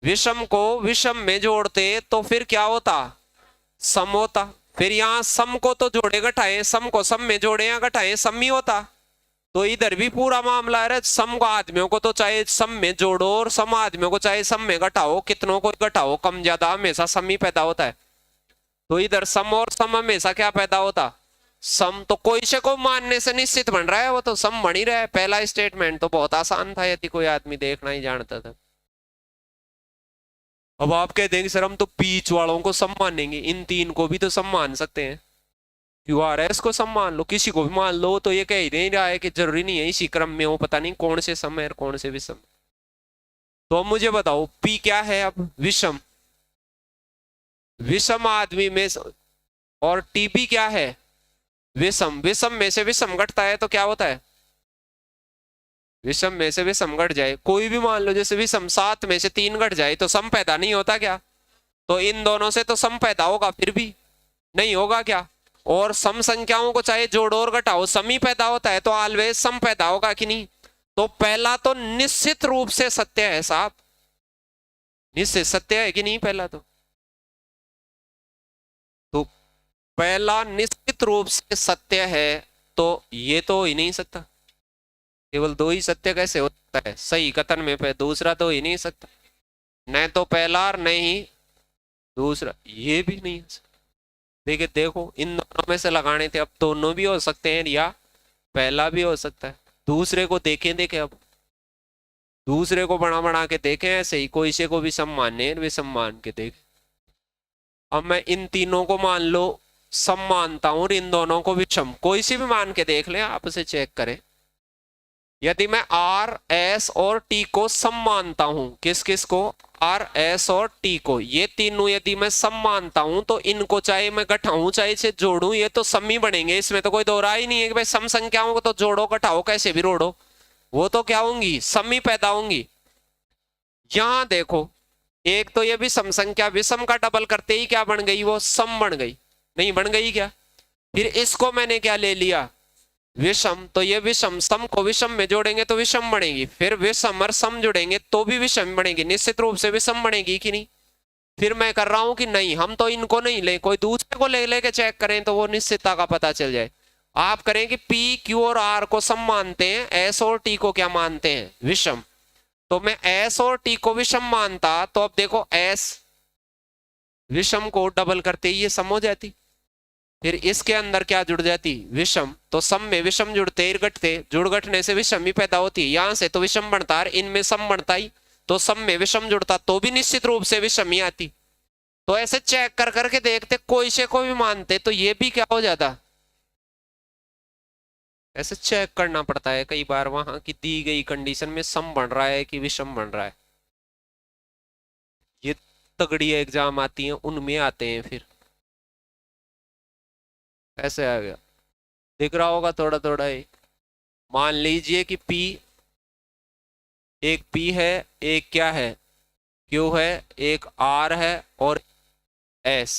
विषम को विषम में जोड़ते तो फिर क्या होता, सम होता। फिर यहाँ सम को तो जोड़े घटाए, सम को सम में जोड़े या घटाए सम ही होता। तो इधर भी पूरा मामला है, सम को आदमियों को तो चाहे सम में जोड़ो और सम आदमियों को चाहे सम में घटाओ, कितनों को घटाओ कम ज्यादा हमेशा सम ही पैदा होता है। तो इधर सम और सम हमेशा क्या पैदा होता, सम। तो कोई से को मानने से निश्चित बन रहा है, वो तो सम बन ही रहा है। पहला स्टेटमेंट तो बहुत आसान था, यदि कोई आदमी देखना ही जानता था। अब आप कह देंगे सर हम तो बीच वालों को सम मानेंगे, इन तीन को भी तो सम मान सकते हैं, क्यू आर एस को सम मान लो, किसी को भी मान लो, तो ये कह ही नहीं रहा है कि जरूरी नहीं है इसी क्रम में हो, पता नहीं कौन से सम है और कौन से विषम। तो अब मुझे बताओ पी क्या है, अब विषम, विषम आदमी में और टीबी क्या है, विषम। विषम में से विषम घटता है तो क्या होता है, विषम में से विषम घट जाए, कोई भी मान लो, जैसे विषम 7 में से 3 घट जाए तो सम पैदा नहीं होता क्या, तो इन दोनों से तो सम पैदा होगा, फिर भी नहीं होगा क्या। और सम संख्याओं को चाहे जोड़ो और घटाओ सम ही पैदा होता है, तो ऑलवेज सम पैदा होगा कि नहीं। तो पहला तो निश्चित रूप से सत्य है साहब, निश्चित सत्य है कि नहीं पहला तो पहला निश्चित रूप से सत्य है, तो ये तो हो ही नहीं सकता, केवल दो ही सत्य कैसे हो सकता है सही कथन में, पे दूसरा तो हो ही नहीं सकता, न तो पहला और नहीं दूसरा, ये भी नहीं हो सकता। देखिए देखो इन दोनों में से लगाने थे, अब दोनों भी हो सकते हैं या पहला भी हो सकता है। दूसरे को देखें देखें, अब दूसरे को बना बना के देखें, ऐसे ही कोई से को भी सम माने भी सम मान के देखें। अब मैं इन तीनों को मान लो सम मानता हूं और इन दोनों को विषम, कोई सी भी मान के देख लें, आप उसे चेक करें। यदि मैं आर एस और टी को सम मानता हूं, किस किस को, आर एस और टी को, ये तीनों यदि मैं सम मानता हूं तो इनको चाहे मैं घटाऊं चाहे इसे जोड़ूं ये तो सम ही बनेंगे, इसमें तो कोई दो राय ही नहीं है कि भाई सम संख्याओं को तो जोड़ो घटाओ कैसे भी रोड़ो, वो तो क्या होंगी, सम ही पैदा होंगी। यहां देखो एक तो ये भी सम संख्या विषम का डबल करते ही क्या बन गई, वो सम बन गई, नहीं बन गई क्या। फिर इसको मैंने क्या ले लिया, विषम, तो ये विषम सम को विषम में जोड़ेंगे तो विषम बनेगी, फिर विषम और सम जोड़ेंगे तो भी विषम बनेगी, निश्चित रूप से विषम बनेगी कि नहीं। फिर मैं कर रहा हूं कि नहीं हम तो इनको नहीं ले, कोई दूसरे को ले लेके चेक करें तो वो निश्चितता का पता चल जाए। आप करें कि पी क्यू और आर को सम मानते हैं, एस और टी को क्या मानते हैं, विषम। तो मैं एस और टी को विषम मानता, तो अब देखो एस विषम को डबल करते ही ये सम हो जाती, फिर इसके अंदर क्या जुड़ जाती, विषम, तो सम में विषम जुड़ते घटते, जुड़ घटने से विषम ही पैदा होती है, यहां से तो विषम बनता है, इनमें सम बनता ही, तो सम में विषम जुड़ता तो भी निश्चित रूप से विषम ही आती। तो ऐसे चेक कर करके देखते, कोई से को भी मानते तो ये भी क्या हो जाता, ऐसे चेक करना पड़ता है कई बार वहां की दी गई कंडीशन में सम बन रहा है कि विषम बन रहा है। ये तगड़ी एग्जाम आती हैं उनमें आते हैं, फिर ऐसे आ गया, दिख रहा होगा थोड़ा थोड़ा ही। मान लीजिए कि P, एक P है, एक क्या है Q है, एक R है और S,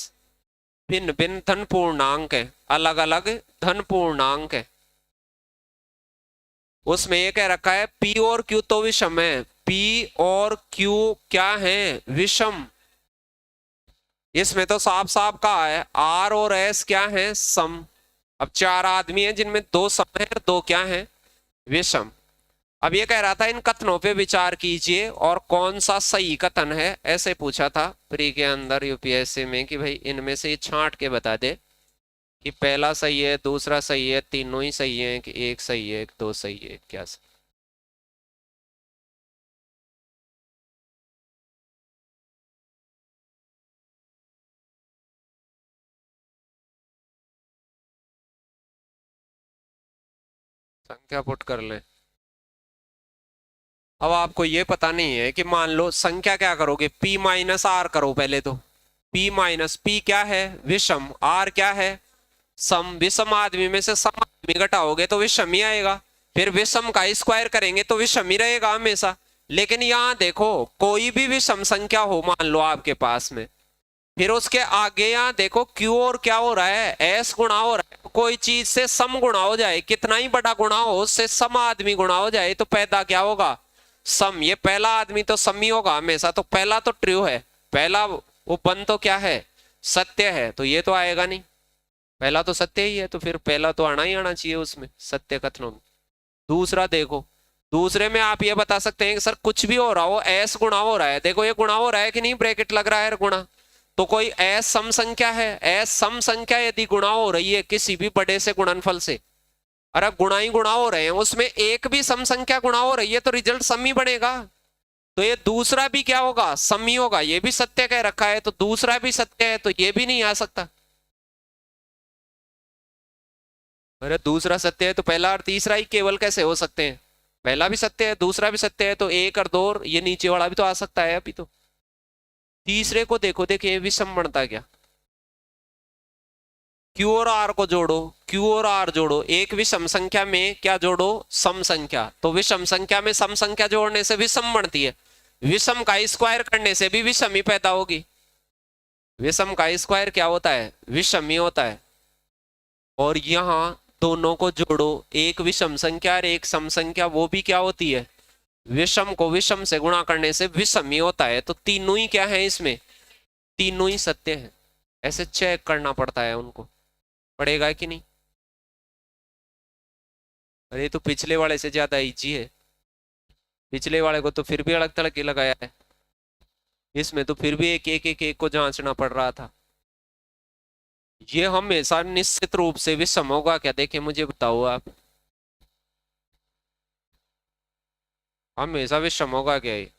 भिन्न भिन्न धन पूर्णांक है, अलग अलग धन पूर्णांक है। उसमें ये कह रखा है P और Q तो विषम है, P और Q क्या है, विषम। इसमें तो साफ साफ कहा है R और S क्या है, सम। अब चार आदमी हैं जिनमें दो सम है और दो क्या है, विषम। अब ये कह रहा था इन कथनों पे विचार कीजिए और कौन सा सही कथन है, ऐसे पूछा था प्री के अंदर यूपीएससी में कि भाई इनमें से ये छांट के बता दे कि पहला सही है, दूसरा सही है, तीनों ही सही है कि एक सही है, दो सही है, क्या सही। संख्या पुट कर ले। अब आपको ये पता नहीं है कि मान लो संख्या क्या करोगे, p माइनस आर करो पहले तो। p माइनस p क्या है, विषम, r क्या है, सम। विषम आदमी में से सम आदमी घटाओगे तो विषम ही आएगा, फिर विषम का स्क्वायर करेंगे तो विषम ही रहेगा हमेशा। लेकिन यहाँ देखो कोई भी विषम संख्या हो मान लो आपके पास में, फिर उसके आगे यहाँ देखो q और क्या हो रहा है, s गुणा हो रहा है। कोई चीज से सम गुणा हो जाए, कितना ही बड़ा गुणा हो, उससे सम आदमी गुणा हो जाए तो पैदा क्या होगा, सम। ये पहला आदमी तो सम ही होगा हमेशा, तो पहला तो ट्रू है, पहला वो बन तो क्या है, सत्य है, तो ये तो आएगा नहीं, पहला तो सत्य ही है, तो फिर पहला तो आना ही आना चाहिए उसमें सत्य कथनों में। दूसरा देखो, दूसरे में आप ये बता सकते हैं कि सर कुछ भी हो रहा हो, एस गुणा हो रहा है, देखो ये गुणा हो रहा है कि नहीं, ब्रैकेट लग रहा है गुणा, तो कोई एस सम संख्या है, एस सम संख्या यदि गुणा हो रही है किसी भी बड़े से गुणनफल से, अरे गुणा ही गुणा हो रहे हैं, उसमें एक भी सम संख्या गुणा हो रही है तो रिजल्ट सम ही बनेगा, तो ये दूसरा भी क्या होगा, सम ही होगा। ये भी सत्य कह रखा है तो दूसरा भी सत्य है, तो ये भी नहीं आ सकता। अरे दूसरा सत्य है तो पहला और तीसरा ही केवल कैसे हो सकते हैं, पहला भी सत्य है दूसरा भी सत्य है, तो एक और दो और ये नीचे वाला भी तो आ सकता है अभी तो। तीसरे को देखो, देखिए विषम बनता क्या, क्यू और आर को जोड़ो, क्यू और आर जोड़ो, एक विषम संख्या में क्या जोड़ो, सम संख्या, तो विषम संख्या में सम संख्या जोड़ने से विषम बनती है, विषम का स्क्वायर करने से भी विषम ही पैदा होगी, विषम का स्क्वायर क्या होता है, विषम ही होता है। और यहाँ दोनों को जोड़ो, एक विषम संख्या और एक सम संख्या, वो भी क्या होती है, विषम को विषम से गुणा करने से विषम ही होता है, तो तीनों ही क्या है इसमें, तीनों ही सत्य है। ऐसे चेक करना पड़ता है उनको, पड़ेगा कि नहीं। अरे तो पिछले वाले से ज्यादा इजी है, पिछले वाले को तो फिर भी अलग तड़के लगाया है, इसमें तो फिर भी एक एक एक एक को जांचना पड़ रहा था। ये हमेशा निश्चित रूप से विषम होगा क्या, देखे मुझे बताओ आप, हमेशा विषम होगा क्या ये,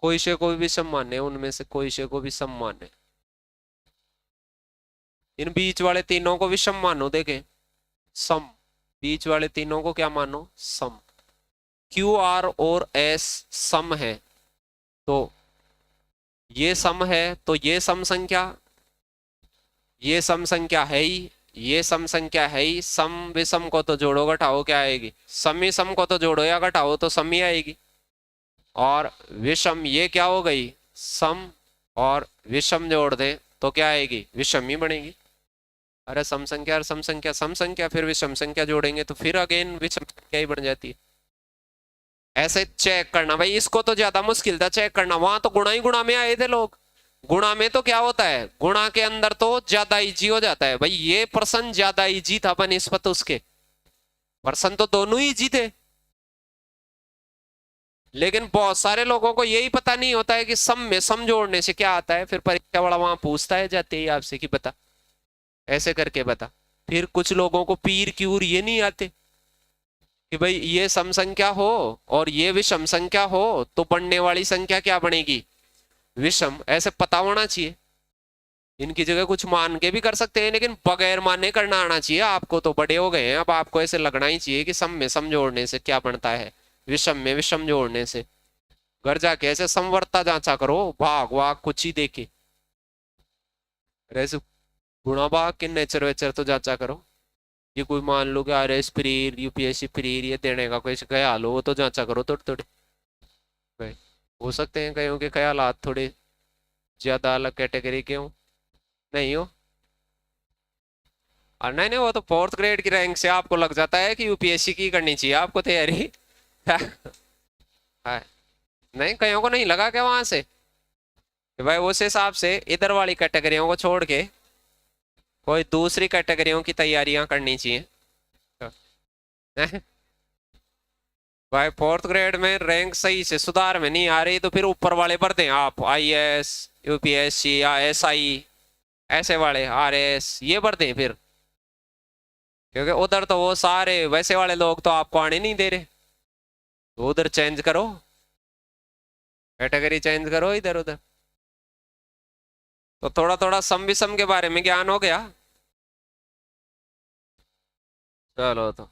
कोई शे को भी विषम माने, उनमें से कोई शे को भी सम माने, इन बीच वाले तीनों को विषम मानो, देखे सम, बीच वाले तीनों को क्या मानो, सम। क्यू आर और एस सम है, तो ये सम है, तो ये सम संख्या, ये सम संख्या है ही, ये सम संख्या है ही, सम विषम को तो जोड़ो घटाओ क्या आएगी, सम ही सम को तो जोड़ो या घटाओ तो सम ही आएगी। और विषम ये क्या हो गई, सम और विषम जोड़ दे तो क्या आएगी, विषम ही बनेगी। अरे सम संख्या और सम संख्या, सम संख्या फिर विषम संख्या जोड़ेंगे तो फिर अगेन विषम संख्या ही बन जाती है। ऐसे चेक करना भाई, इसको तो ज्यादा मुश्किल था चेक करना, वहां तो गुणा ही गुणा में आए थे लोग, गुणा में तो क्या होता है, गुणा के अंदर तो ज्यादा इजी हो जाता है भाई, ये प्रश्न ज्यादा इजी था बनिस्बत उसके, प्रश्न तो दोनों ही इजी थे, लेकिन बहुत सारे लोगों को यही पता नहीं होता है कि सम में सम जोड़ने से क्या आता है, फिर परीक्षा वाला वहां पूछता है जाते ही आपसे कि बता, ऐसे करके बता। फिर कुछ लोगों को पीर क्यूर ये नहीं आते कि भाई ये सम संख्या हो और ये विषम संख्या हो तो बनने वाली संख्या क्या बनेगी, विषम, ऐसे पता होना चाहिए। इनकी जगह कुछ मान के भी कर सकते हैं, लेकिन बगैर माने करना आना चाहिए आपको, तो बड़े हो गए हैं अब, आपको ऐसे लगना ही चाहिए कि सम में सम जोड़ने से क्या बनता है, विषम में विषम जोड़ने से। घर जाके ऐसे समवर्ता जांचा करो, भाग वाग कुछ ही देखे, ऐसे गुणा भाग के नेचर वेचर तो जांचा करो। ये कोई मान लो कि आर एस प्रीर यूपीएससी प्रीर ये देने का कोई ख्याल हो, वो तो जांचा करो थोड़े थोड़े भाई, हो सकते हैं कईयों के ख्याल थोड़े ज्यादा अलग कैटेगरी के हो, नहीं हो। और नहीं नहीं, वो तो फोर्थ ग्रेड की रैंक से आपको लग जाता है कि यूपीएससी की करनी चाहिए आपको तैयारी। हाँ, नहीं कईयों को नहीं लगा क्या वहां से कि भाई उस हिसाब से इधर वाली कैटेगरियों को छोड़ के कोई दूसरी कैटेगरियों की तैयारियां करनी चाहिए। भाई फोर्थ ग्रेड में रैंक सही से सुधार में नहीं आ रही तो फिर ऊपर वाले भर दें आप, आईएएस यूपीएससी या एसआई ऐसे वाले, आरएस ये भर दें फिर, क्योंकि उधर तो वो सारे वैसे वाले लोग तो आपको आने नहीं दे रहे, तो उधर चेंज करो, कैटेगरी चेंज करो इधर उधर। तो थोड़ा थोड़ा सम विषम के बारे में ज्ञान हो गया। चलो तो